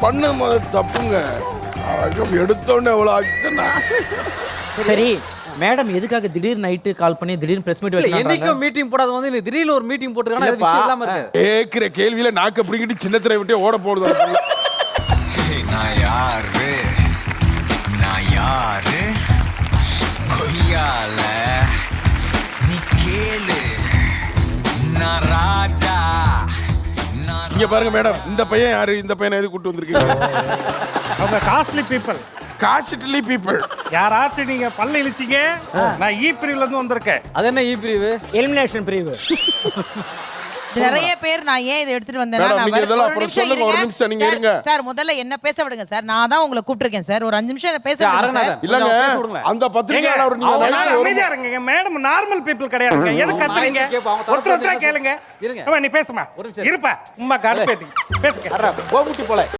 பண்ண தப்புங்க. எடுத்தோடனே எவ்வளோ ஆச்சுன்னா சரி மேடம் எதுக்காக திடீர் நைட்டு கால் பண்ணி திடீர்னு பிரஸ் மீட் வச்சு என்னைக்கும் மீட்டிங் போடாத வந்து இல்ல திடீர்னு ஒரு மீட்டிங் போட்டுருக்காங்க அது விஷயம் இல்லாம இருக்கு. கேட்கிற கேள்வியில நாக்க பிடிக்கிட்டு சின்ன திரை விட்டு ஓட போடுது. நான் யாரு கொய்யால நீ கேளு நான் ராஜா. இங்க பாருங்க மேடம், இந்த பையன் யாரு? இந்த பையனை எது கூட்டு வந்திருக்கீங்க? அவங்க காஸ்ட்லி பீப்பிள். Costly people. யாராச்சும் நீங்க பல்ல இழிச்சிங்க, நான் ஈ பிரிவுல இருந்து வந்திருக்கேன். அது என்ன ஈ பிரிவு? எலிமினேஷன் பிரிவு. நிறைய பேர் நான் ஏன் இதை எடுத்துட்டு வந்தேன்னா ஒரு நிமிஷம் நீங்க இருங்க சார். முதல்ல என்ன பேச விடுங்க சார். நான் தான் உங்களை கூப்பிட்டிருக்கேன் சார். ஒரு 5 நிமிஷம் என்ன பேச விடுங்க சார். இல்லங்க அந்த பத்திரிகையாளர் நீங்க அமைதியா இருங்க மேடம். நார்மல் பீப்பிள் கிடையாதுங்க. எது கத்துறீங்க? ஒருத்தர் கேளுங்க. நீ பேசுமா இருப்பா உம்மா கடுப்பேத்தி பேசுங்க. போகுட்டி போல